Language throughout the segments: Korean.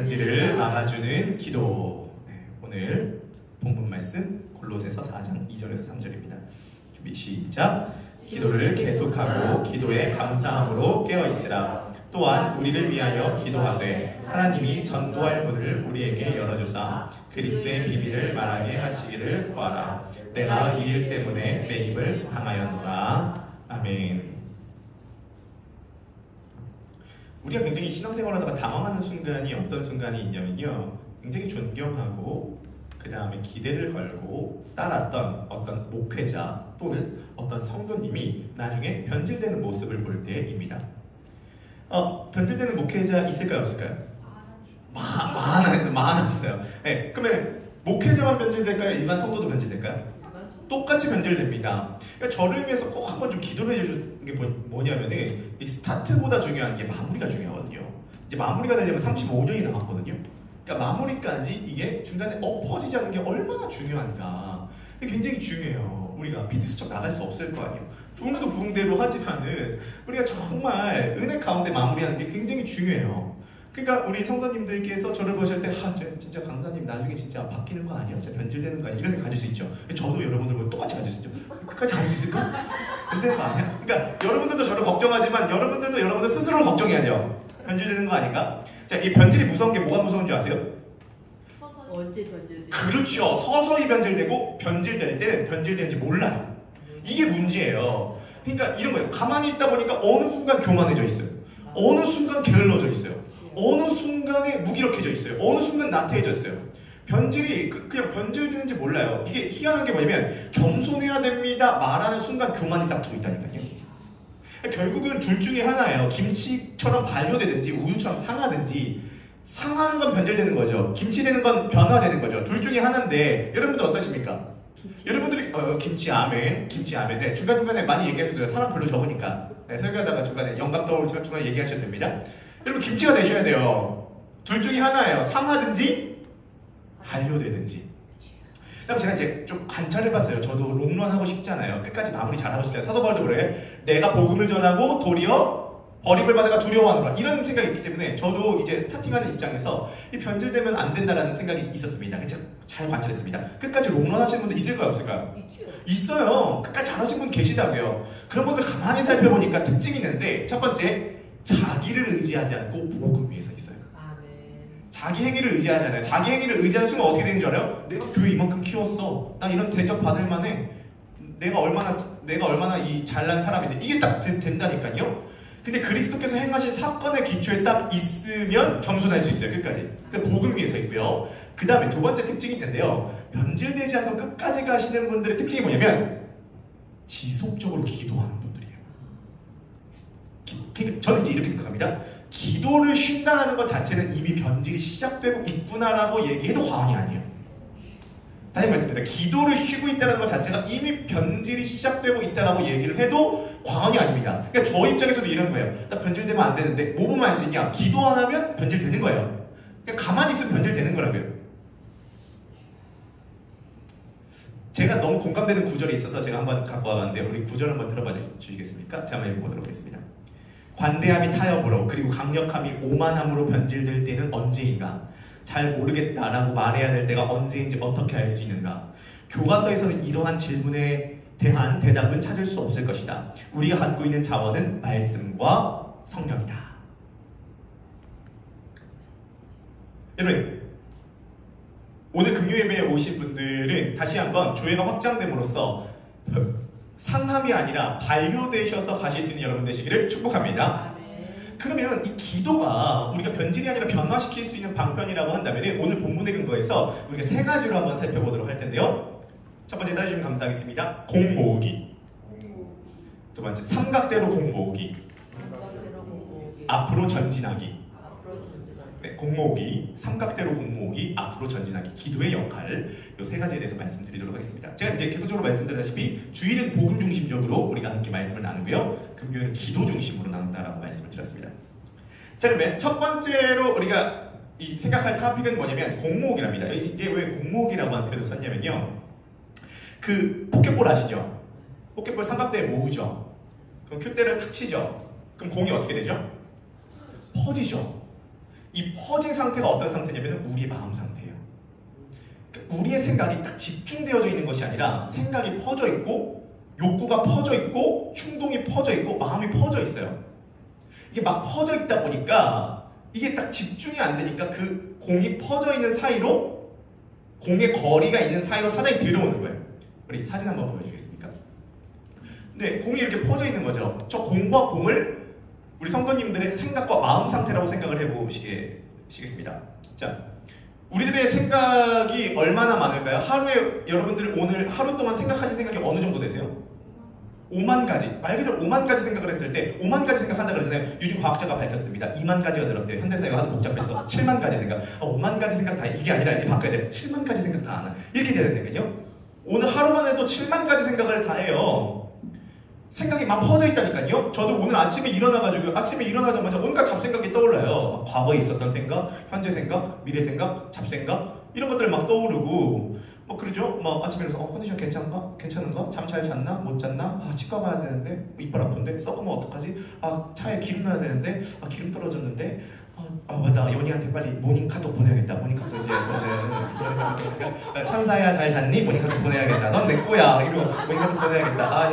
편지를 막아주는 기도. 네, 오늘 본문 말씀 골로새서 4장 2절에서 3절입니다. 준비 시작. 기도를 계속하고 기도에 감사함으로 깨어있으라. 또한 우리를 위하여 기도하되 하나님이 전도할 문을 우리에게 열어주사 그리스도의 비밀을 말하게 하시기를 구하라. 내가 이 일 때문에 매임을 당하였노라. 아멘. 우리가 굉장히 신앙생활 하다가 당황하는 순간이 어떤 순간이 있냐면요, 굉장히 존경하고 그 다음에 기대를 걸고 따랐던 어떤 목회자 또는 어떤 성도님이 나중에 변질되는 모습을 볼 때입니다. 변질되는 목회자 있을까요, 없을까요? 많았어요. 네, 그러면 목회자만 변질될까요? 일반 성도도 변질될까요? 똑같이 변질됩니다. 그러니까 저를 위해서 꼭 한번 좀 기도를 해주는 게 뭐냐면은, 이 스타트보다 중요한 게 마무리가 중요하거든요. 이제 마무리가 되려면 35년이 남았거든요. 그러니까 마무리까지 이게 중간에 엎어지지 않는 게 얼마나 중요한가. 굉장히 중요해요. 우리가 비트스쳐 나갈 수 없을 거 아니에요. 부흥도 부흥대로 하지만은 우리가 정말 은혜 가운데 마무리하는 게 굉장히 중요해요. 그러니까 우리 성도님들께서 저를 보실 때 진짜 강사님 나중에 진짜 바뀌는 거 아니에요? 진짜 변질되는 거 아니에요? 이런 생각 가질 수 있죠. 저도 여러분들 보면 똑같이 가질 수 있죠. 끝까지 갈 수 있을까? 안 되는 거 아니야? 그러니까 여러분들도 저를 걱정하지만 여러분들도 여러분들 스스로 걱정해야죠. 변질되는 거 아닌가? 자, 이 변질이 무서운 게 뭐가 무서운 줄 아세요? 언제 변질되지? 그렇죠. 서서히 변질되고 변질될 때는 변질되는지 몰라요. 이게 문제예요. 그러니까 이런 거예요. 가만히 있다 보니까 어느 순간 교만해져 있어요. 어느 순간 게을러져 있어요. 어느 순간에 무기력해져 있어요. 어느 순간 나태해져 있어요. 변질이 그냥 변질되는지 몰라요. 이게 희한한 게 뭐냐면 겸손해야 됩니다 말하는 순간 교만이 싹 들어있다니까요. 결국은 둘 중에 하나예요. 김치처럼 발효되든지 우유처럼 상하든지. 상하는 건 변질되는 거죠. 김치 되는 건 변화되는 거죠. 둘 중에 하나인데 여러분들 어떠십니까? 여러분들이 김치 아멘, 김치 아멘. 네, 중간중간에 많이 얘기하셔도 돼요. 사람 별로 적으니까. 네, 설교하다가 중간에 영감 떠오르시면 중간에 얘기하셔도 됩니다. 여러분 김치가 되셔야 돼요. 둘 중에 하나예요. 상하든지 발효되든지. 그럼 제가 이제 좀 관찰해봤어요. 저도 롱런 하고 싶잖아요. 끝까지 마무리 잘하고 싶잖아요. 사도 바울도 그래. 내가 복음을 전하고 도리어 버림을 받아가 두려워하노라. 이런 생각이 있기 때문에 저도 이제 스타팅하는 입장에서 이 변질되면 안 된다라는 생각이 있었습니다. 제가 잘 관찰했습니다. 끝까지 롱런 하시는 분들 있을까요, 없을까요? 있어요. 끝까지 잘하신 분 계시다고요. 그런 분들 가만히 살펴보니까 특징이 있는데, 첫 번째, 자기를 의지하지 않고 복음 위에 서 있어요. 자기 행위를 의지하지 않아요. 자기 행위를 의지하는 순간 어떻게 되는 줄 알아요? 내가 교회 이만큼 키웠어. 나 이런 대접 받을 만해. 내가 얼마나 이 잘난 사람인데, 이게 딱 된다니까요. 근데 그리스도께서 행하신 사건의 기초에 딱 있으면 겸손할 수 있어요. 끝까지. 근데 복음 위에 서 있고요. 그 다음에 두 번째 특징이 있는데요. 변질되지 않고 끝까지 가시는 분들의 특징이 뭐냐면 지속적으로 기도하는 분들이에요. 그러니까 저는 이제 이렇게 생각합니다. 기도를 쉰다는 것 자체는 이미 변질이 시작되고 있구나라고 얘기해도 과언이 아니에요. 다시 말씀드립니다. 기도를 쉬고 있다는 것 자체가 이미 변질이 시작되고 있다라고 얘기를 해도 과언이 아닙니다. 그러니까 저 입장에서도 이런 거예요. 나 변질되면 안 되는데 뭐 보면 알 수 있냐? 기도 안 하면 변질되는 거예요. 그러니까 가만히 있으면 변질되는 거라고요. 제가 너무 공감되는 구절이 있어서 제가 한번 갖고 와봤는데, 우리 구절 한번 들어봐 주시겠습니까? 제가 한번 읽어보도록 하겠습니다. 관대함이 타협으로 그리고 강력함이 오만함으로 변질될 때는 언제인가? 잘 모르겠다라고 말해야 될 때가 언제인지 어떻게 알 수 있는가? 교과서에서는 이러한 질문에 대한 대답은 찾을 수 없을 것이다. 우리가 갖고 있는 자원은 말씀과 성령이다. 여러분, 오늘 금요예배에 오신 분들은 다시 한번 교회가 확장됨으로써 상함이 아니라 발효되셔서 가실 수 있는 여러분 되시기를 축복합니다. 그러면 이 기도가 우리가 변질이 아니라 변화시킬 수 있는 방편이라고 한다면 오늘 본문의 근거에서 우리가 세 가지로 한번 살펴보도록 할 텐데요. 첫 번째 따라주시면 감사하겠습니다. 공 모으기. 두 번째 삼각대로 공 모으기. 앞으로 전진하기. 네, 공 모으기, 삼각대로 공 모으기, 앞으로 전진하기. 기도의 역할, 이 세 가지에 대해서 말씀드리도록 하겠습니다. 제가 이제 계속적으로 말씀드렸다시피 주일은 복음 중심적으로 우리가 함께 말씀을 나누고요, 금요일은 기도 중심으로 나눈다라고 말씀을 드렸습니다. 자, 그러면 첫 번째로 우리가 생각할 토픽은 뭐냐면 공모으기랍니다. 이제 왜 공모으기라고 하는 표현을 썼냐면요, 그 포켓볼 아시죠? 포켓볼 삼각대에 모으죠. 그럼 큐대를 탁 치죠. 그럼 공이 어떻게 되죠? 퍼지죠. 이 퍼진 상태가 어떤 상태냐면 우리의 마음 상태예요. 그러니까 우리의 생각이 딱 집중되어져 있는 것이 아니라 생각이 퍼져 있고 욕구가 퍼져 있고 충동이 퍼져 있고 마음이 퍼져 있어요. 이게 막 퍼져 있다 보니까 이게 딱 집중이 안 되니까 그 공이 퍼져 있는 사이로 공의 거리가 있는 사이로 사장이 들어오는 거예요. 우리 사진 한번 보여주겠습니까? 네, 공이 이렇게 퍼져 있는 거죠. 저 공과 공을 우리 성도님들의 생각과 마음 상태라고 생각을 해보시겠습니다. 자, 우리들의 생각이 얼마나 많을까요? 하루에 여러분들 오늘 하루 동안 생각하신 생각이 어느 정도 되세요? 5만 가지. 말 그대로 5만 가지 생각을 했을 때 5만 가지 생각한다 그러잖아요. 요즘 과학자가 밝혔습니다. 2만 가지가 늘었대요. 현대사회가 하도 복잡해서 7만 가지 생각. 5만 가지 생각 다 이게 아니라 이제 바꿔야 돼. 7만 가지 생각 다 하나. 이렇게 돼야 되거든요. 오늘 하루만 해도 7만 가지 생각을 다 해요. 생각이 막 퍼져 있다니까요. 저도 오늘 아침에 일어나가지고 아침에 일어나자마자 온갖 잡생각이 떠올라요. 막 과거에 있었던 생각, 현재 생각, 미래 생각, 잡생각 이런 것들 막 떠오르고 뭐 그러죠. 막 아침에 일어나서 컨디션 괜찮가? 괜찮은가? 잠 잘 잤나? 못 잤나? 치과 가야 되는데 이빨 아픈데 썩으면 어떡하지? 차에 기름 넣어야 되는데 기름 떨어졌는데 맞다. 연희한테 빨리 모닝 카톡 보내야겠다. 모닝 카톡 이제 천사야 잘 잤니? 모닝 카톡 보내야겠다. 넌 내 거야. 이러고 모닝 카톡 보내야겠다.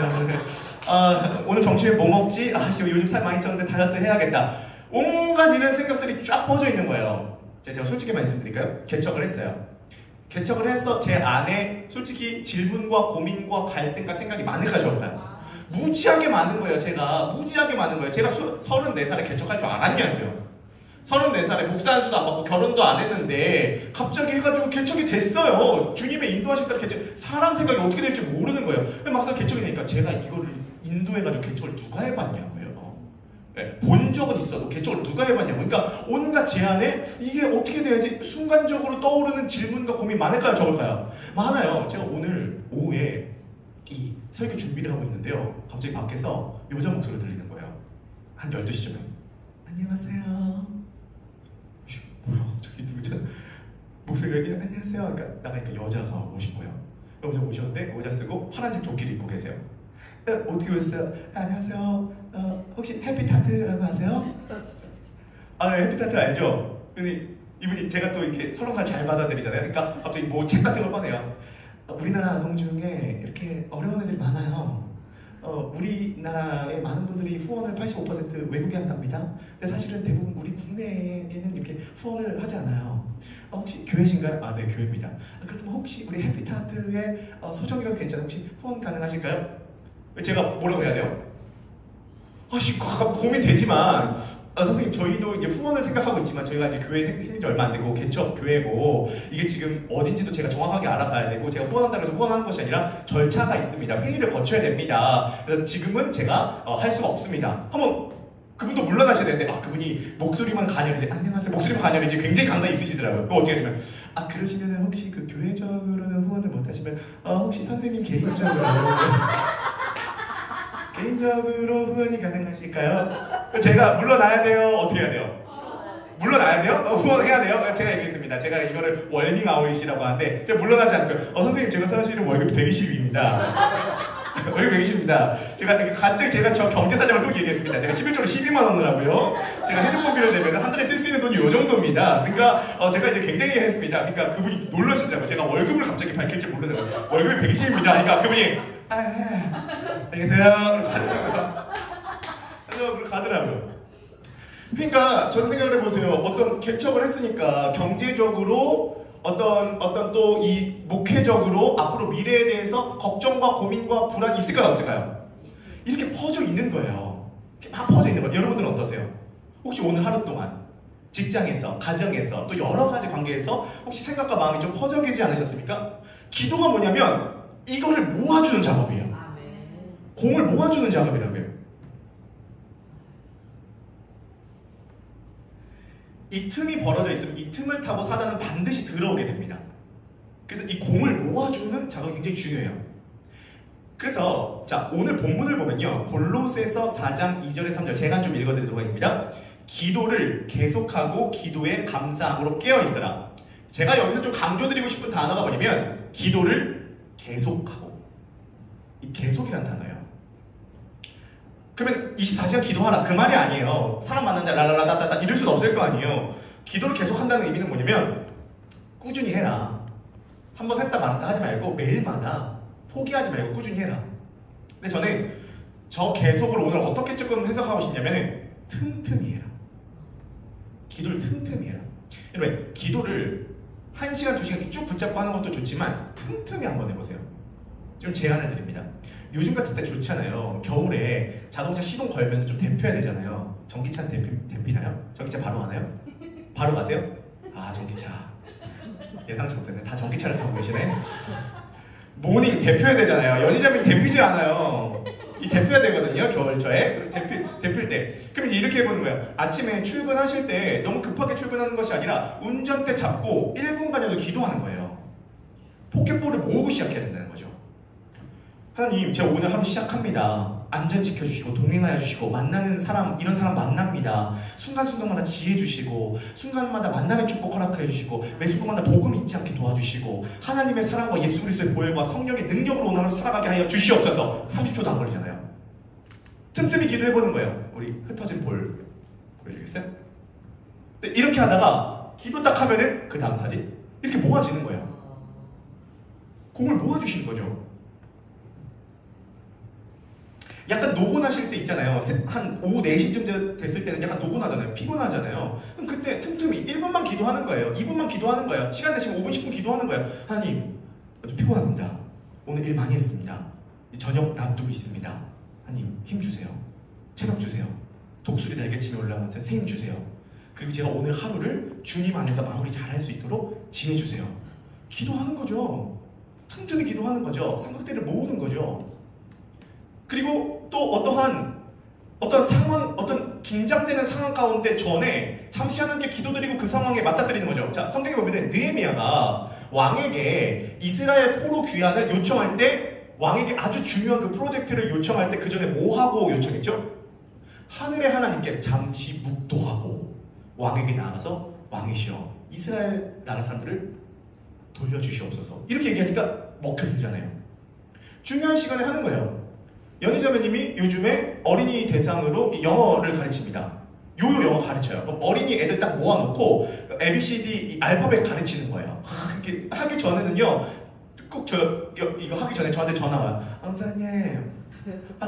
오늘 점심에 뭐 먹지? 요즘 살 많이 쪘는데 다이어트 해야겠다. 온갖 이런 생각들이 쫙 퍼져 있는 거예요. 제가 솔직히 말씀드릴까요? 개척을 했어요. 개척을 해서 제 안에 솔직히 질문과 고민과 갈등과 생각이 많은 가져올까요? 무지하게 많은 거예요. 제가 무지하게 많은 거예요. 제가 34살에 개척할 줄 알았냐고요. 34살에 목사 안수도 안 받고 결혼도 안 했는데 갑자기 해가지고 개척이 됐어요. 주님의 인도하신 따라 개척. 사람 생각이 어떻게 될지 모르는 거예요. 막상 개척이 되니까 제가 이거를 인도해가지고 개척을 누가 해봤냐고요. 네, 본 적은 있어도 개척을 누가 해봤냐고. 그러니까 온갖 제안에 이게 어떻게 돼야지 순간적으로 떠오르는 질문과 고민 많을까요? 적을까요? 많아요. 제가 오늘 오후에 이 설교 준비를 하고 있는데요. 갑자기 밖에서 여자 목소리 들리는 거예요. 한 12시쯤에. 안녕하세요. 뭐야? 저기 누구죠? 목소리가 안녕하세요. 그러니까 나가니까 여자가 오신 거예요. 여자 오셨는데 모자 쓰고 파란색 조끼를 입고 계세요. 어떻게 오셨어요? 안녕하세요. 혹시 해피타트라고 아세요? 해피타트 알죠? 근데 이분이 제가 또 이렇게 설렁살 잘 받아들이잖아요. 그러니까 갑자기 뭐 책 같은 걸 꺼내요. 우리나라 아동 중에 이렇게 어려운 애들이 많아요. 우리나라의 많은 분들이 후원을 85% 외국에 한답니다. 근데 사실은 대부분 우리 국내에는 이렇게 후원을 하지 않아요. 혹시 교회신가요? 네, 교회입니다. 그렇다면 혹시 우리 해피타트의 소정이라도 괜찮아요? 혹시 후원 가능하실까요? 제가 뭐라고 해야 돼요? 고민되지만 선생님 저희도 이제 후원을 생각하고 있지만 저희가 이제 교회 생긴 지 얼마 안 되고 개척 교회고 이게 지금 어딘지도 제가 정확하게 알아봐야 되고 제가 후원한다고 해서 후원하는 것이 아니라 절차가 있습니다. 회의를 거쳐야 됩니다. 그래서 지금은 제가 할 수가 없습니다. 한번 그분도 물러나셔야 되는데 그분이 목소리만 가녀리지 안녕하세요 목소리만 가녀리지 굉장히 강단이 있으시더라고요. 그거 어떻게 하시면 그러시면 혹시 그 교회적으로는 후원을 못하시면 혹시 선생님 개인적으로 후원이 가능하실까요? 제가 물러나야 돼요? 어떻게 해야 돼요? 물러나야 돼요? 후원해야 돼요? 제가 얘기했습니다. 제가 이거를 월밍 아웃이라고 하는데 제가 물러나지 않고요. 선생님 제가 사실은 월급 120입니다. 월급 120입니다. 갑자기 제가 저 경제사정을 또 얘기했습니다. 제가 11조로 12만 원을 하고요. 제가 핸드폰 비를 내면 한 달에 쓸 수 있는 돈이 요 정도입니다. 그러니까 제가 이제 굉장히 했습니다. 그러니까 그분이 놀라시더라고요. 제가 월급을 갑자기 밝힐 줄 모르는 거예요. 월급이 120입니다. 그러니까 그분이 안녕하세요. 그래서 가더라고요. 그러니까 저는 생각을 해보세요. 어떤 개척을 했으니까 경제적으로 어떤 또 이 목회적으로 앞으로 미래에 대해서 걱정과 고민과 불안이 있을까요? 없을까요? 이렇게 퍼져 있는 거예요. 이렇게 막 퍼져 있는 거예요. 여러분들은 어떠세요? 혹시 오늘 하루 동안 직장에서, 가정에서, 또 여러 가지 관계에서 혹시 생각과 마음이 좀 퍼져 계지 않으셨습니까? 기도가 뭐냐면 이거를 모아주는 작업이에요. 공을 모아주는 작업이라고요. 이 틈이 벌어져 있으면 이 틈을 타고 사단은 반드시 들어오게 됩니다. 그래서 이 공을 모아주는 작업이 굉장히 중요해요. 그래서 자 오늘 본문을 보면요. 골로새서 4장 2절에 3절 제가 좀 읽어드리도록 하겠습니다. 기도를 계속하고 기도에 감사함으로 깨어있어라. 제가 여기서 좀 강조드리고 싶은 단어가 뭐냐면 기도를 계속하고 이 계속이라는 단어예요. 그러면 24시간 기도하라 그 말이 아니에요. 사람 만났는데 랄랄라따따 이럴 수는 없을 거 아니에요. 기도를 계속 한다는 의미는 뭐냐면 꾸준히 해라. 한 번 했다 말았다 하지 말고 매일마다 포기하지 말고 꾸준히 해라. 근데 저는 저 계속을 오늘 어떻게 조금 해석하고 싶냐면은 틈틈이 해라. 기도를 틈틈이 해라. 여러분 기도를 1시간, 2시간 이렇게 쭉 붙잡고 하는 것도 좋지만 틈틈이 한번 해보세요. 좀 제안을 드립니다. 요즘 같은 때 좋잖아요. 겨울에 자동차 시동 걸면 좀 대표해야 되잖아요. 전기차는 대피나요? 전기차 바로 가나요? 바로 가세요? 아 전기차 예상치 못했네. 다 전기차를 타고 계시네. 모닝 대표해야 되잖아요. 연희자매 대피지 않아요. 이 대표해야 되거든요. 겨울철에 대필 때. 그럼 이제 이렇게 해보는 거예요. 아침에 출근하실 때 너무 급하게 출근하는 것이 아니라 운전대 잡고 1분간이라도 기도하는 거예요. 포켓볼을 모으고 시작해야 된다는 거죠. 하나님, 제가 오늘 하루 시작합니다. 안전 지켜주시고 동행하여 주시고 만나는 사람, 이런 사람 만납니다. 순간순간마다 지혜 주시고 순간마다 만남의 축복 허락해 주시고 매 순간마다 복음 잊지 않게 도와주시고 하나님의 사랑과 예수 그리스도의 보혈과 성령의 능력으로 오늘 하루 살아가게 하여 주시옵소서. 30초도 안 걸리잖아요. 틈틈이 기도해보는 거예요. 우리 흩어진 볼 보여주겠어요? 근데 이렇게 하다가 기도 딱 하면은 그 다음 사진 이렇게 모아지는 거예요. 공을 모아주시는 거죠. 약간 노곤하실 때 있잖아요. 한 오후 4시쯤 됐을 때는 약간 노곤하잖아요. 피곤하잖아요. 그럼 그때 틈틈이 1분만 기도하는 거예요. 2분만 기도하는 거예요. 시간 되시면 5분, 10분 기도하는 거예요. 하나님, 좀 피곤합니다. 오늘 일 많이 했습니다. 저녁 놔두고 있습니다. 하나님, 힘 주세요. 체력 주세요. 독수리 날개침에 올라온 것 같은 새 힘 주세요. 그리고 제가 오늘 하루를 주님 안에서 마무리 잘할 수 있도록 지혜 주세요. 기도하는 거죠. 틈틈이 기도하는 거죠. 삼각대를 모으는 거죠. 그리고 또 어떤 상황, 어떤 긴장되는 상황 가운데 전에 잠시 하나님께 기도드리고 그 상황에 맞닥뜨리는 거죠. 자, 성경에 보면은 느헤미야가 왕에게 이스라엘 포로 귀환을 요청할 때 왕에게 아주 중요한 그 프로젝트를 요청할 때 그 전에 뭐 하고 요청했죠? 하늘의 하나님께 잠시 묵도하고 왕에게 나아가서 왕이시여 이스라엘 나라 사람들을 돌려주시옵소서. 이렇게 얘기하니까 먹혀들잖아요. 중요한 시간에 하는 거예요. 연희자매님이 요즘에 어린이 대상으로 영어를 가르칩니다. 요요 영어 가르쳐요. 그럼 어린이 애들 딱 모아놓고 ABCD 알파벳 가르치는 거예요. 이렇게 하기 전에는요, 꼭 이거 하기 전에 저한테 전화 와요. 선생님,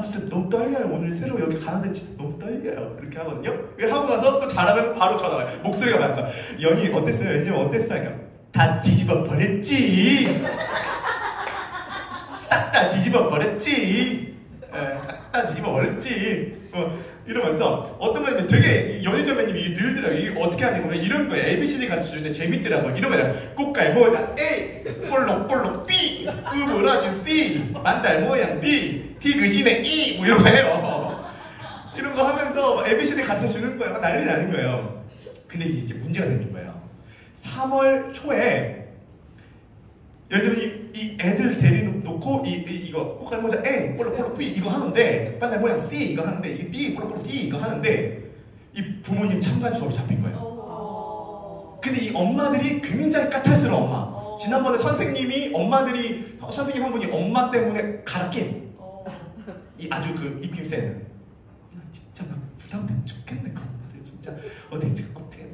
진짜 너무 떨려요. 오늘 새로 여기 가는데 진짜 너무 떨려요. 이렇게 하거든요. 하고 가서 또 잘하면 바로 전화 와요. 목소리가 맑아. 연희 어땠어요? 연희 어땠어요? 그러니까 다 뒤집어 버렸지. 싹 다 뒤집어 버렸지. 다 뒤집어 버렸지. 이러면서 어떤 거냐면 되게 연희자매님이 늘더라고요. 이게 어떻게 하냐면 이런 거예요. ABCD 가르쳐주는데 재밌더라고요. 이런 거예요. 꽃갈 모자 A, 볼록볼록 B, 우브라진 C, 만달 모양 D, 디귿이네 E, 뭐 이런 거예요. 이런 거 하면서 ABCD 가르쳐주는 거예요. 난리 나는 거예요. 근데 이제 문제가 생긴 거예요. 3월 초에 연희자매님 이 애들 데려놓고 이거 꽃갈 모자 A, 볼록볼록 B 이거 하는데 만달 모양 C 이거 하는데 이 D, 볼록볼록 D 이거 하는데 이 부모님 참관 수업이 잡힌 거예요. 근데 이 엄마들이 굉장히 까탈스러운 엄마. 지난번에 선생님 한 분이 엄마 때문에 갈아 낀 이 아주 그 입김 센 진짜 나 부담돼 죽겠네. 그 엄마들 진짜 어떻게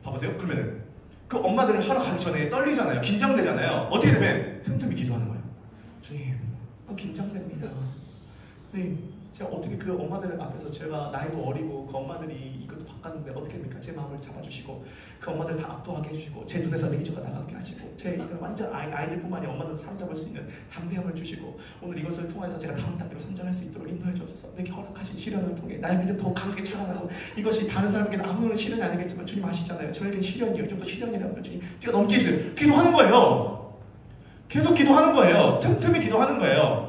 봐보세요. 그러면은 그 엄마들을 하러 가기 전에 떨리잖아요. 긴장되잖아요. 어떻게 되면 틈틈이 기도하는 거예요. 주님, 긴장됩니다. 주님, 제가 어떻게 그 엄마들 앞에서 제가 나이도 어리고 그 엄마들이 이것도 바꿨는데 어떻게 됩니까? 제 마음을 잡아주시고 그 엄마들 다 압도하게 해주시고 제 눈에서 레이저가 나가게 하시고 제 이런 완전 아이들뿐만 아니라 엄마들을 사로잡을 수 있는 담대함을 주시고 오늘 이것을 통해서 제가 다음 단계로 선전할 수 있도록 인도해 주옵소서. 내게 허락하신 시련을 통해 나의 믿음 더욱 강하게 자라나고 이것이 다른 사람에게는 아무런 시련이 아니겠지만 주님 아시잖아요. 저에겐 시련이에요. 이 정도 시련이라고요. 주님 제가 넘게 해주세요. 기도하는 거예요. 계속 기도하는 거예요. 틈틈이 기도하는 거예요.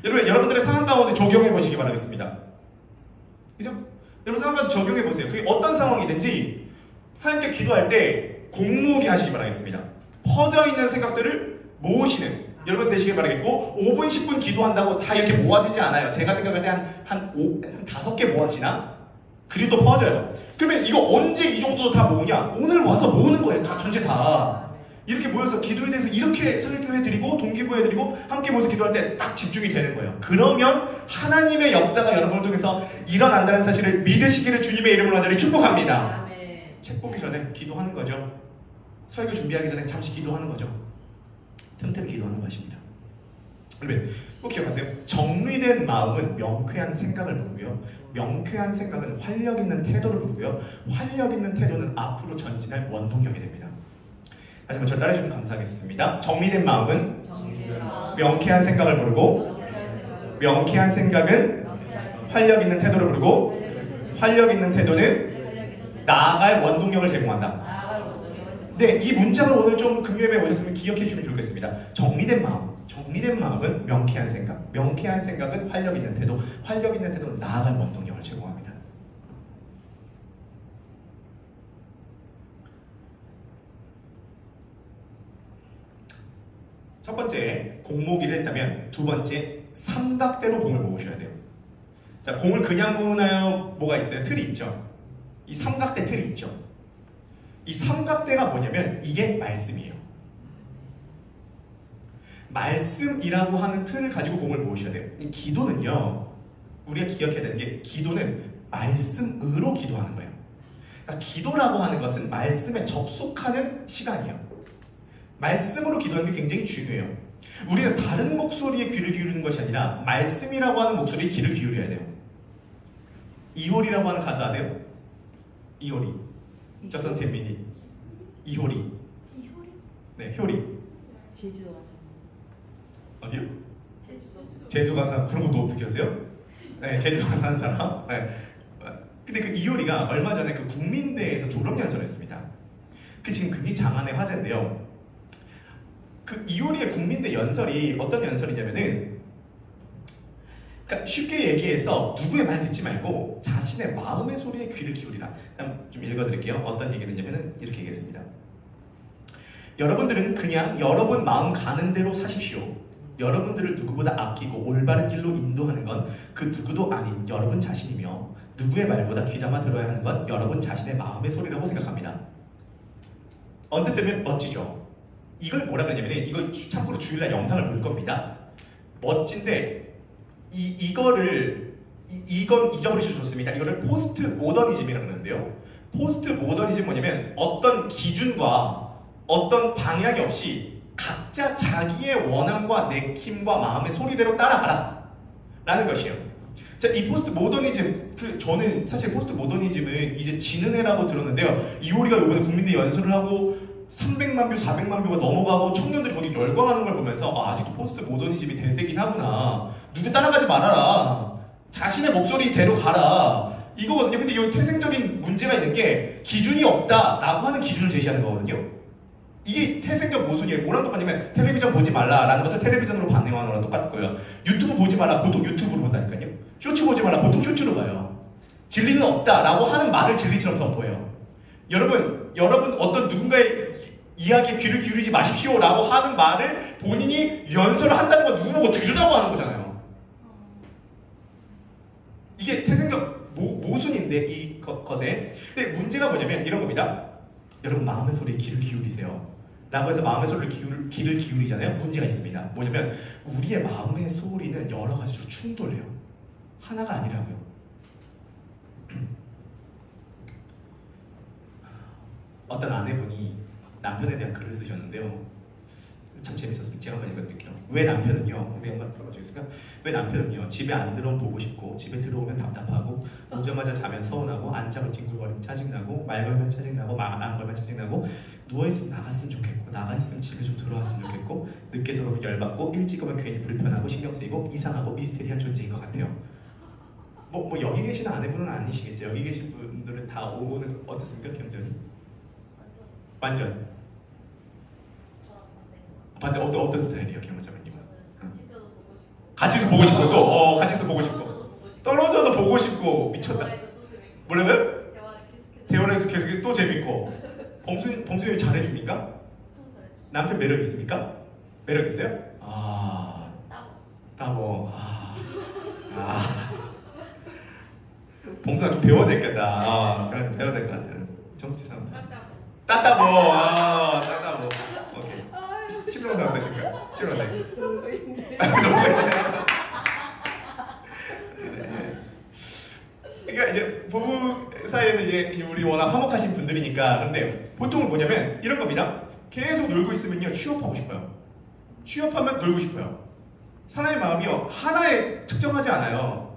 여러분들의 상황 가운데 적용해 보시기 바라겠습니다. 그죠? 여러분 상황 가운데 적용해 보세요. 그게 어떤 상황이든지 하나님께 기도할 때 공모으게 하시기 바라겠습니다. 퍼져 있는 생각들을 모으시는 여러분 되시길 바라겠고 5분, 10분 기도한다고 다 이렇게 모아지지 않아요. 제가 생각할 때 한 5개 모아지나? 그리고 또 퍼져요. 그러면 이거 언제 이 정도 다 모으냐? 오늘 와서 모으는 거예요. 다 전체 다. 이렇게 모여서 기도에 대해서 이렇게 설교해드리고 동기부여해드리고 함께 모여서 기도할 때 딱 집중이 되는 거예요. 그러면 하나님의 역사가 여러분을 통해서 일어난다는 사실을 믿으시기를 주님의 이름으로 간절히 축복합니다. 책 보기 전에 기도하는 거죠. 설교 준비하기 전에 잠시 기도하는 거죠. 틈틈이 기도하는 것입니다. 그러면 꼭 기억하세요. 정리된 마음은 명쾌한 생각을 부르고요. 명쾌한 생각은 활력 있는 태도를 부르고요. 활력 있는 태도는 앞으로 전진할 원동력이 됩니다. 다시 한번 저를 따라해주면 감사하겠습니다. 정리된 마음은 명쾌한 생각을 부르고, 명쾌한 생각은 활력 있는 태도를 부르고, 활력 있는 태도는 나아갈 원동력을 제공한다. 네, 이 문장을 오늘 좀 금요일에 오셨으면 기억해 주시면 좋겠습니다. 정리된 마음, 정리된 마음은 명쾌한 생각, 명쾌한 생각은 활력 있는 태도, 활력 있는 태도는 나아갈 원동력을 제공합니다. 첫 번째, 공모기를 했다면 두 번째, 삼각대로 공을 모으셔야 돼요. 자, 공을 그냥 모으나요? 뭐가 있어요? 틀이 있죠. 이 삼각대 틀이 있죠. 이 삼각대가 뭐냐면 이게 말씀이에요. 말씀이라고 하는 틀을 가지고 공을 모으셔야 돼요. 이 기도는요, 우리가 기억해야 되는 게 기도는 말씀으로 기도하는 거예요. 그러니까 기도라고 하는 것은 말씀에 접속하는 시간이에요. 말씀으로 기도하는 게 굉장히 중요해요. 우리는 다른 목소리에 귀를 기울이는 것이 아니라 말씀이라고 하는 목소리에 귀를 기울여야 돼요. 이효리라고 하는 가수 아세요? 이효리. 저선 태민이. 이효리. 네, 효리. 제주도 가서. 어디요? 제주 가서 그런 것도 어떻게 하세요? 네, 제주 가서 사는 사람. 네. 근데 그 이효리가 얼마 전에 그 국민대에서 졸업연설을 했습니다. 그 지금 그게 장안의 화제인데요. 그 이효리의 국민대 연설이 어떤 연설이냐면은, 그러니까 쉽게 얘기해서 누구의 말 듣지 말고 자신의 마음의 소리에 귀를 기울이라. 좀 읽어드릴게요. 어떤 얘기를 했냐면은 이렇게 얘기했습니다. 여러분들은 그냥 여러분 마음 가는 대로 사십시오. 여러분들을 누구보다 아끼고 올바른 길로 인도하는 건 그 누구도 아닌 여러분 자신이며, 누구의 말보다 귀담아 들어야 하는 건 여러분 자신의 마음의 소리라고 생각합니다. 언뜻 들으면 멋지죠? 이걸 뭐라 그러냐면, 이거 참고로 주일날 영상을 볼 겁니다. 멋진데 이건 잊어버리셔도 좋습니다. 이거를 포스트 모더니즘이라고 하는데요. 포스트 모더니즘 뭐냐면 어떤 기준과 어떤 방향이 없이 각자 자기의 원함과 내킴과 마음의 소리대로 따라가라 라는 것이에요. 자, 이 포스트 모더니즘, 저는 사실 포스트 모더니즘은 이제 지는 애라고 들었는데요. 이효리가 이번에 국민대 연설을 하고 300만 뷰, 400만 뷰가 넘어가고 청년들이 거기 열광하는 걸 보면서 아직도 포스트 모더니즘이 대세긴 하구나. 누구 따라가지 말아라. 자신의 목소리대로 가라. 이거거든요. 근데 이 태생적인 문제가 있는 게 기준이 없다라고 하는 기준을 제시하는 거거든요. 이게 태생적 모순이에요. 뭐랑 똑같냐면 텔레비전 보지 말라라는 것을 텔레비전으로 반응하는 거랑 똑같을 거예요. 유튜브 보지 말라. 보통 유튜브로 본다니까요. 쇼츠 보지 말라. 보통 쇼츠로 봐요. 진리는 없다라고 하는 말을 진리처럼 선포해요. 여러분 어떤 누군가의 이야기에 귀를 기울이지 마십시오 라고 하는 말을 본인이 연설을 한다는 건 누구 보고 들으라고 하는 거잖아요. 이게 태생적 모순인데 이 것에. 근데 문제가 뭐냐면 이런 겁니다. 여러분 마음의 소리에 귀를 기울이세요 라고 해서 마음의 소리를 귀를 기울이잖아요. 문제가 있습니다. 뭐냐면 우리의 마음의 소리는 여러 가지로 충돌해요. 하나가 아니라고요. 어떤 아내분이 남편에 대한 글을 쓰셨는데요. 참 재밌었어요. 제가 한번 읽어드릴게요. 왜 남편은요? 우리 한번 들어봐주겠습니까? 왜 남편은요? 집에 안 들어오면 보고 싶고, 집에 들어오면 답답하고, 오자마자 자면 서운하고, 안 자면 뒹굴거리면 짜증나고, 말 걸면 짜증나고, 말 안 걸면 짜증나고, 누워있으면 나갔으면 좋겠고, 나가있으면 집에 좀 들어왔으면 좋겠고, 늦게 들어오면 열받고, 일찍 오면 괜히 불편하고 신경 쓰이고, 이상하고 미스테리한 존재인 것 같아요. 뭐 여기 계신 아내분은 아니시겠죠? 여기 계신 분들은 다 오는 어떻습니까? 경전이? 완전 반대. 어떤 스타일이에요, 김원장님은? 같이 있어 보고 싶고 또 같이 있어 보고 싶고 떨어져도 보고 싶고 미쳤다. 뭐라고요? 대화를 계속 또 재밌고. 범수님이 잘해줍니까? 남편 매력 있습니까? 매력 있어요? 따보. 범수가 좀 배워야 되겠다. 배워야 될 것 같아요. 정수지 사람들. 따따보. 따따보. 오케이. 시프로사 어떠실까요? 시프로사. 너무 있네. 그러니까 이제 부부 사이에서 이제 이제 우리 워낙 화목하신 분들이니까. 근데 보통은 뭐냐면 이런 겁니다. 계속 놀고 있으면요 취업하고 싶어요. 취업하면 놀고 싶어요. 사람의 마음이요 하나에 특정하지 않아요.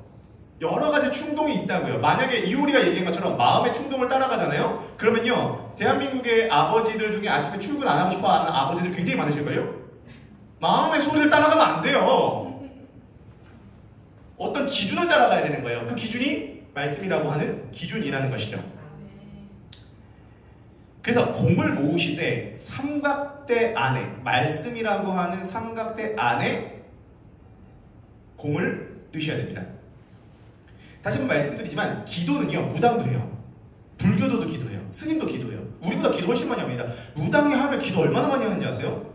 여러 가지 충동이 있다고요. 만약에 이효리가 얘기한 것처럼 마음의 충동을 따라가잖아요. 그러면요 대한민국의 아버지들 중에 아침에 출근 안 하고 싶어 하는 아버지들 굉장히 많으실걸요. 마음의 소리를 따라가면 안 돼요. 어떤 기준을 따라가야 되는 거예요. 그 기준이 말씀이라고 하는 기준이라는 것이죠. 그래서 공을 모으실 때 삼각대 안에, 말씀이라고 하는 삼각대 안에 공을 넣으셔야 됩니다. 다시 한번 말씀드리지만 기도는요 무당도 해요. 불교도도 기도해요. 스님도 기도해요. 우리보다 기도 훨씬 많이 합니다. 무당이 하루에 기도 얼마나 많이 하는지 아세요?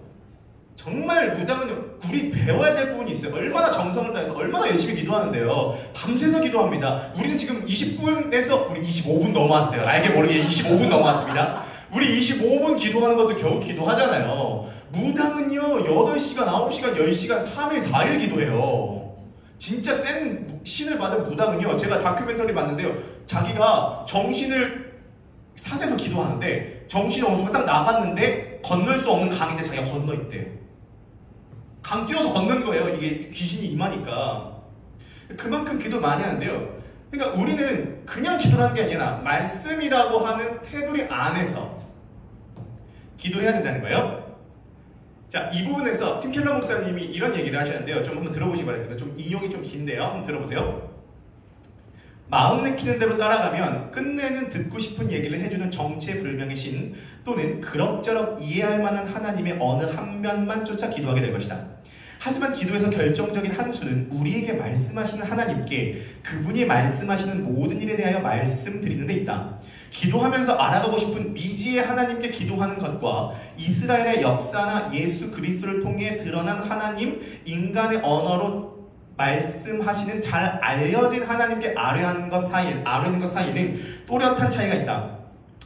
정말 무당은 우리 배워야 될 부분이 있어요. 얼마나 정성을 다해서 얼마나 열심히 기도하는데요. 밤새서 기도합니다. 우리는 지금 20분에서 우리 25분 넘어왔어요. 알게 모르게 25분 넘어왔습니다. 우리 25분 기도하는 것도 겨우 기도하잖아요. 무당은요 8시간, 9시간, 10시간, 3일, 4일 기도해요. 진짜 센 신을 받은 무당은요 제가 다큐멘터리 봤는데요 자기가 정신을 산에서 기도하는데 정신이 어느 순간 딱 나갔는데 건널 수 없는 강인데 자기가 건너 있대. 강 뛰어서 걷는 거예요. 이게 귀신이 임하니까. 그만큼 기도 많이 하는데요. 그러니까 우리는 그냥 기도를 하는 게 아니라 말씀이라고 하는 테두리 안에서 기도해야 된다는 거예요. 자, 이 부분에서 팀 켈러 목사님이 이런 얘기를 하셨는데요. 좀 한번 들어보시기 바랍니다. 좀 인용이 좀 긴데요. 한번 들어보세요. 마음 내키는 대로 따라가면 끝내는 듣고 싶은 얘기를 해주는 정체불명의 신 또는 그럭저럭 이해할 만한 하나님의 어느 한 면만 쫓아 기도하게 될 것이다. 하지만 기도에서 결정적인 한 수는 우리에게 말씀하시는 하나님께 그분이 말씀하시는 모든 일에 대하여 말씀드리는 데 있다. 기도하면서 알아가고 싶은 미지의 하나님께 기도하는 것과 이스라엘의 역사나 예수 그리스도를 통해 드러난 하나님, 인간의 언어로 말씀하시는 잘 알려진 하나님께 아뢰는 것 사이에는 또렷한 차이가 있다.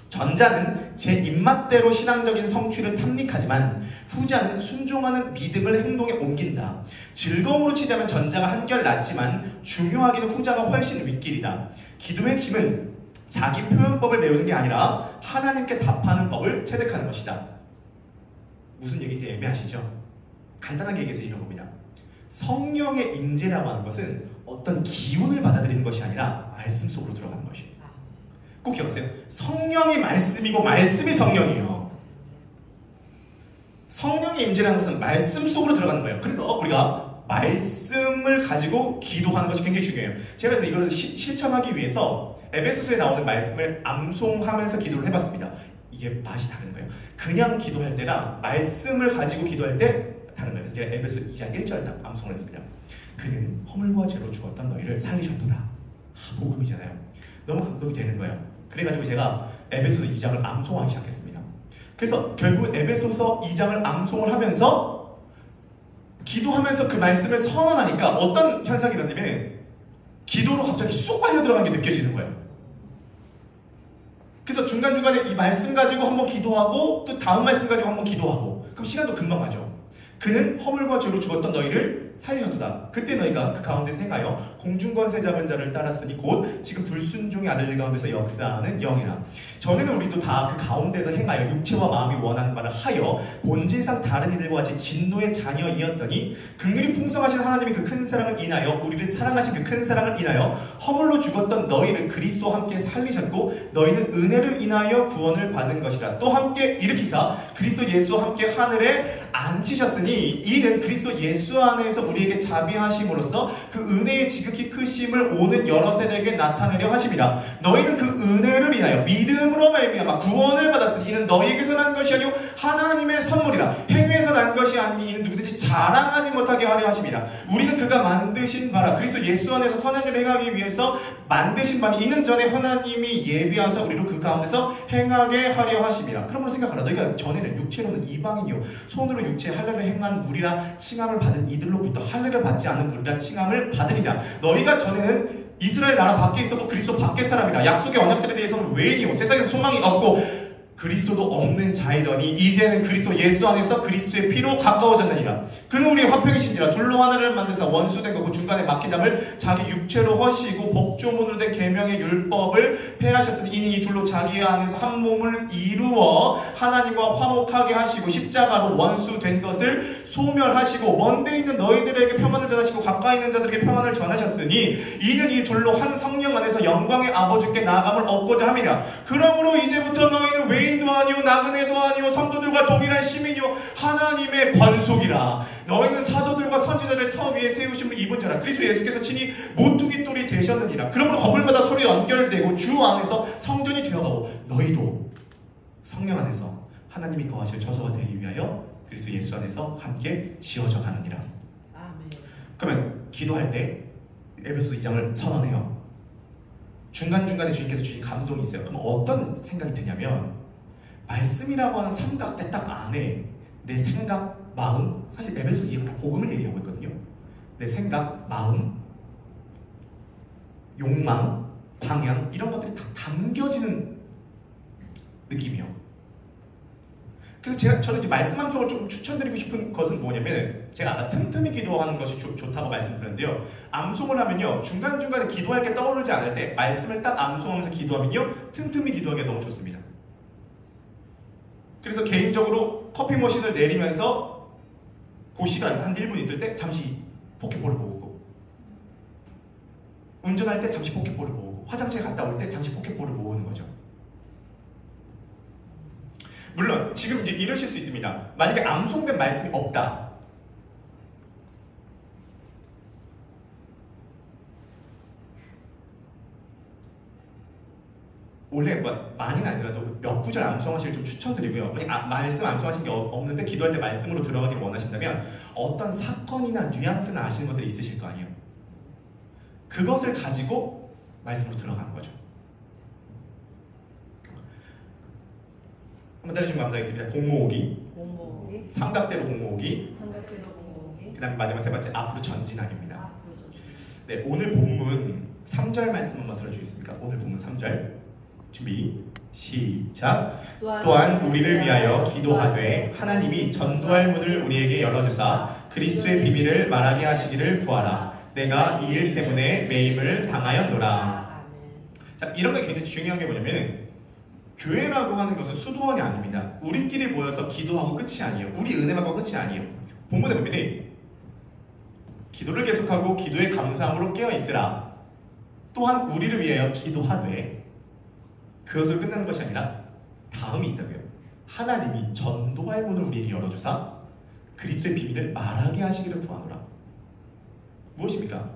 전자는 제 입맛대로 신앙적인 성취를 탐닉하지만 후자는 순종하는 믿음을 행동에 옮긴다. 즐거움으로 치자면 전자가 한결 낫지만 중요하게는 후자가 훨씬 윗길이다. 기도의 핵심은 자기 표현법을 배우는 게 아니라 하나님께 답하는 법을 체득하는 것이다. 무슨 얘기인지 애매하시죠? 간단하게 얘기해서 이런 겁니다. 성령의 임재라고 하는 것은 어떤 기운을 받아들이는 것이 아니라 말씀 속으로 들어가는 것이에요. 꼭 기억하세요. 성령이 말씀이고 말씀이 성령이에요. 성령의 임재라는 것은 말씀 속으로 들어가는 거예요. 그래서 우리가 말씀을 가지고 기도하는 것이 굉장히 중요해요. 제가 그래서 이걸 실천하기 위해서 에베소서에 나오는 말씀을 암송하면서 기도를 해봤습니다. 이게 맛이 다른 거예요. 그냥 기도할 때랑 말씀을 가지고 기도할 때 다른 거예요. 제가 에베소 2장 1절 딱 암송을 했습니다. 그는 허물과 죄로 죽었던 너희를 살리셨도다. 복음이잖아요. 너무 감동이 되는 거예요. 그래가지고 제가 에베소서 2장을 암송하기 시작했습니다. 그래서 결국은 에베소서 2장을 암송을 하면서 기도하면서 그 말씀을 선언하니까 어떤 현상이 일어나냐면 기도로 갑자기 쑥 빨려 들어가는 게 느껴지는 거예요. 그래서 중간중간에 이 말씀 가지고 한번 기도하고 또 다음 말씀 가지고 한번 기도하고 그럼 시간도 금방 가죠. 그는 허물과 죄로 죽었던 너희를 살리셨도다. 그때 너희가 그 가운데서 행하여 공중권세 잡은 자를 따랐으니 곧 지금 불순종의 아들들 가운데서 역사하는 영이라. 전에는 우리도 다 그 가운데서 행하여 육체와 마음이 원하는 바를 하여 본질상 다른 이들과 같이 진노의 자녀이었더니 긍휼이 풍성하신 하나님이 그 큰 사랑을 인하여 우리를 사랑하신 그 큰 사랑을 인하여 허물로 죽었던 너희를 그리스도와 함께 살리셨고 너희는 은혜를 인하여 구원을 받은 것이라. 또 함께 일으키사 그리스도 예수와 함께 하늘에 앉히셨으니 이는 그리스도 예수 안에서 우리에게 자비하심으로써 그 은혜의 지극히 크심을 오는 여러 세대에게 나타내려 하심이라. 너희는 그 은혜를 인하여 믿음으로 말미암아 구원을 받았으니 이는 너희에게서 난 것이 아니요 하나님의 선물이라. 행위에서 난 것이 아니니 이는 누구든지 자랑하지 못하게 하려 하심이라. 우리는 그가 만드신 바라 그리스도 예수 안에서 선한 일을 행하기 위해서 만드신 바니 이는 전에 하나님이 예비하사 우리로 그 가운데서 행하게 하려 하심이라. 그러면 생각하라. 너희가 전에는 육체로는 이방인이요 손으로 육체 할례를 행한 무리라 칭함을 받은 이들로부터 할례를 받지 않는 무리라 칭함을 받으리라. 너희가 전에는 이스라엘 나라 밖에 있었고 그리스도 밖의 사람이라. 약속의 언약들에 대해서는 외인이요 세상에서 소망이 없고 그리스도도 없는 자이더니 이제는 그리스도 예수 안에서 그리스도의 피로 가까워졌느니라. 그는 우리 화평이신지라 둘로 하나를 만드사 원수된 것 그 중간에 막히담을 자기 육체로 허시고 법조문으로 된 계명의 율법을 폐하셨으니 이는 이 둘로 자기 안에서 한 몸을 이루어 하나님과 화목하게 하시고 십자가로 원수된 것을 소멸하시고 먼데 있는 너희들에게 평안을 전하시고 가까이 있는 자들에게 평안을 전하셨으니 이는 이 둘로 한 성령 안에서 영광의 아버지께 나아감을 얻고자 함이라. 그러므로 이제부터 너희는 외인도 아니요 나그네도 아니요 성도들과 동일한 시민이요 하나님의 관속이라. 너희는 사도들과 선지자들의 터 위에 세우심을 입은 자라. 그리스도 예수께서 친히 모퉁이 돌이 되셨느니라. 그러므로 건물마다 서로 연결되고 주 안에서 성전이 되어가고 너희도 성령 안에서 하나님이 거하실 저소가 되기 위하여 그리스도 예수 안에서 함께 지어져 가느니라. 아멘. 그러면 기도할 때 에베소 2장을 선언해요. 중간중간에 주님께서 주신 감동이 있어요. 그럼 어떤 생각이 드냐면 말씀이라고 하는 삼각대 딱 안에 내 생각, 마음, 사실 에베소 2장은 다 복음을 얘기하고 있거든요. 내 생각, 마음, 욕망, 방향 이런 것들이 다 담겨지는 느낌이요. 그래서 저는 이제 말씀 암송을 좀 추천드리고 싶은 것은 뭐냐면 제가 아까 틈틈이 기도하는 것이 좋다고 말씀드렸는데요. 암송을 하면요 중간중간에 기도할 게 떠오르지 않을 때 말씀을 딱 암송하면서 기도하면요 틈틈이 기도하기가 너무 좋습니다. 그래서 개인적으로 커피 머신을 내리면서 그 시간 한 1분 있을 때 잠시 포켓볼을 보고, 운전할 때 잠시 포켓볼을 보고, 화장실 갔다 올 때 잠시 포켓볼을 모으는 거죠. 물론 지금 이제 이러실 수 있습니다. 만약에 암송된 말씀이 없다. 원래 뭐 많이는 아니라도 몇 구절 암송하시길 좀 추천드리고요. 만약 말씀 암송하신 게 없는데 기도할 때 말씀으로 들어가기를 원하신다면 어떤 사건이나 뉘앙스는 아시는 것들이 있으실 거 아니에요. 그것을 가지고 말씀으로 들어가는 거죠. 한번 따라주시면 감사하겠습니다. 공모오기, 삼각대로 공모오기, 그 다음에 마지막 세 번째 앞으로 전진하기입니다. 네, 오늘 본문 3절 말씀 한번 들어주시겠습니까? 오늘 본문 3절 준비 시작. 또한 우리를 위하여 기도하되 하나님이 전도할 문을 우리에게 열어주사 그리스도의 비밀을 말하게 하시기를 구하라. 내가 이 일 때문에 매임을 당하였노라. 자, 이런 게 굉장히 중요한 게 뭐냐면 교회라고 하는 것은 수도원이 아닙니다. 우리끼리 모여서 기도하고 끝이 아니에요. 우리 은혜 받고 끝이 아니에요. 본문에 보면 기도를 계속하고 기도의 감사함으로 깨어있으라. 또한 우리를 위하여 기도하되 그것을 끝나는 것이 아니라 다음이 있다고요. 하나님이 전도할 문을 우리에게 열어주사 그리스도의 비밀을 말하게 하시기를 구하노라. 무엇입니까?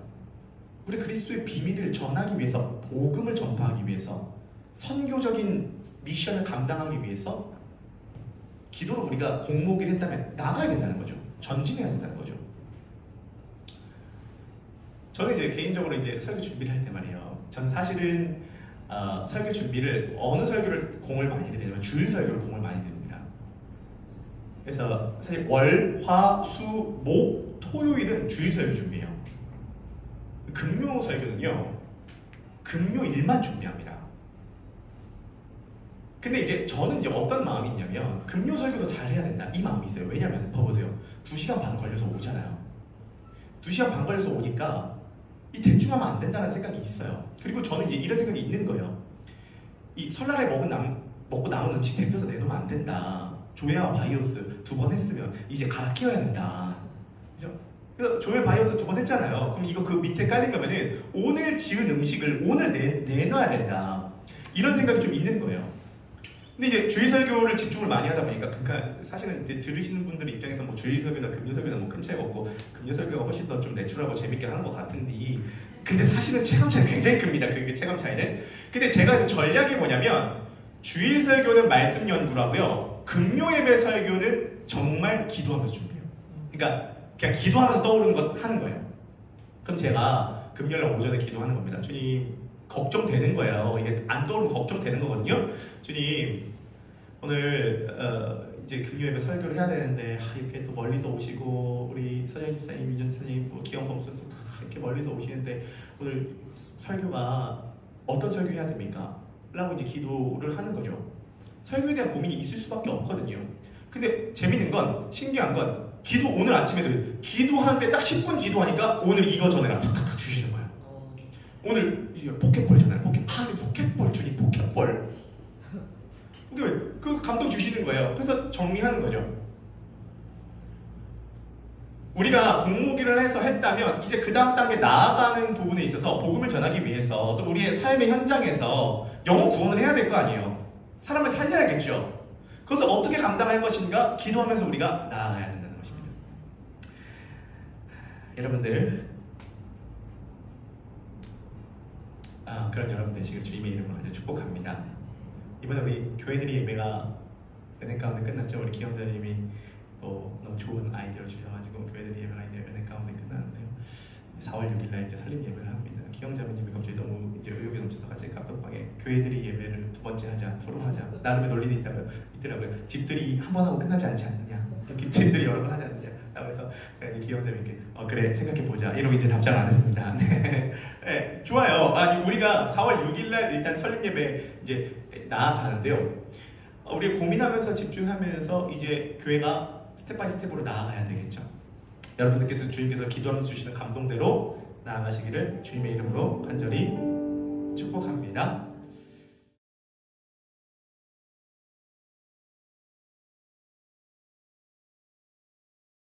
우리 그리스도의 비밀을 전하기 위해서, 복음을 전파하기 위해서, 선교적인 미션을 감당하기 위해서 기도로 우리가 공모기를 했다면 나가야 된다는 거죠. 전진해야 된다는 거죠. 저는 이제 개인적으로 이제 설교 준비를 할 때 말이에요. 전 사실은 설교 준비를 어느 설교를 공을 많이 드리냐면 주일 설교를 공을 많이 드립니다. 그래서 사실 월, 화, 수, 목, 토요일은 주일 설교 준비해요. 금요 설교는요 금요일만 준비합니다. 근데 이제 저는 이제 어떤 마음이 있냐면 금요 설교도 잘 해야 된다 이 마음이 있어요. 왜냐면 봐보세요. 2시간 반 걸려서 오잖아요. 2시간 반 걸려서 오니까 이 대충 하면 안 된다는 생각이 있어요. 그리고 저는 이제 이런 생각이 있는 거예요. 이 설날에 먹고 남은 음식 대표해서 내놓으면 안 된다. 조회와 바이오스 2번 했으면 이제 갈아 끼워야 된다. 그죠? 그래서 조회 바이오스 2번 했잖아요. 그럼 이거 그 밑에 깔린 거면은 오늘 지은 음식을 오늘 내놔야 된다. 이런 생각이 좀 있는 거예요. 근데 이제 주일 설교를 집중을 많이 하다 보니까 그러니까 사실은 이제 들으시는 분들 입장에서 뭐 주일 설교나 금요 설교나 뭐 큰 차이가 없고 금요 설교가 훨씬 더 좀 내추럴하고 재밌게 하는 것 같은데 근데 사실은 체감 차이가 굉장히 큽니다. 그 체감 차이는. 근데 제가 이제 전략이 뭐냐면 주일 설교는 말씀 연구라고요. 금요 예배 설교는 정말 기도하면서 준비해요. 그러니까 그냥 기도하면서 떠오르는 것 하는 거예요. 그럼 제가 금요일 오전에 기도하는 겁니다. 주님 걱정되는 거예요. 이게 안 떠오르면 걱정되는 거거든요. 주님 오늘 이제 금요일에 설교를 해야 되는데 이렇게 또 멀리서 오시고 우리 서정희 집사님, 민준 집사님, 뭐 기영범 선생도 이렇게 멀리서 오시는데 오늘 설교가 어떤 설교 해야 됩니까? 라고 이제 기도를 하는 거죠. 설교에 대한 고민이 있을 수밖에 없거든요. 근데 재밌는 건, 신기한 건 기도 오늘 아침에도 기도하는데 딱 10분 기도하니까 오늘 이거 전해라 탁탁탁 주시는 거예요. 오늘 이제 포켓볼 전해라. 근데 포켓볼 주니 포켓볼. 그 감동 주시는 거예요. 그래서 정리하는 거죠. 우리가 공모기를 해서 했다면 이제 그 다음 단계 나아가는 부분에 있어서 복음을 전하기 위해서 또 우리의 삶의 현장에서 영혼 구원을 해야 될 거 아니에요. 사람을 살려야겠죠. 그것을 어떻게 감당할 것인가 기도하면서 우리가 나아가야 된다는 것입니다. 여러분들, 그런 여러분 되시길 주님의 이름으로 아주 축복합니다. 이번에 우리 교회들이 예배가 은혜 가운데 끝났죠. 우리 기영자님이 또 너무 좋은 아이디어를 주셔가지고 교회들이 예배가 이제 은혜 가운데 끝났는데요. 4월 6일날 이제 설립 예배를 합니다. 기영자님이 갑자기 너무 이제 의욕이 넘쳐서 같이 카톡방에 교회들이 예배를 두 번째 하자, 토론하자. 나름의 논리는 있더라고요. 집들이 한 번 하고 끝나지 않지 않느냐. 이렇게 집들이 여러 번 하지 않느냐. 그래서 제가 이제 기영자님께 그래 생각해 보자. 이러고 이제 답장 안 했습니다. 네, 좋아요. 아니 우리가 4월 6일날 일단 설립 예배 이제 나아가는데요. 우리가 고민하면서 집중하면서 이제 교회가 스텝 바이 스텝으로 나아가야 되겠죠. 여러분들께서 주님께서 기도하면서 주시는 감동대로 나아가시기를 주님의 이름으로 간절히 축복합니다.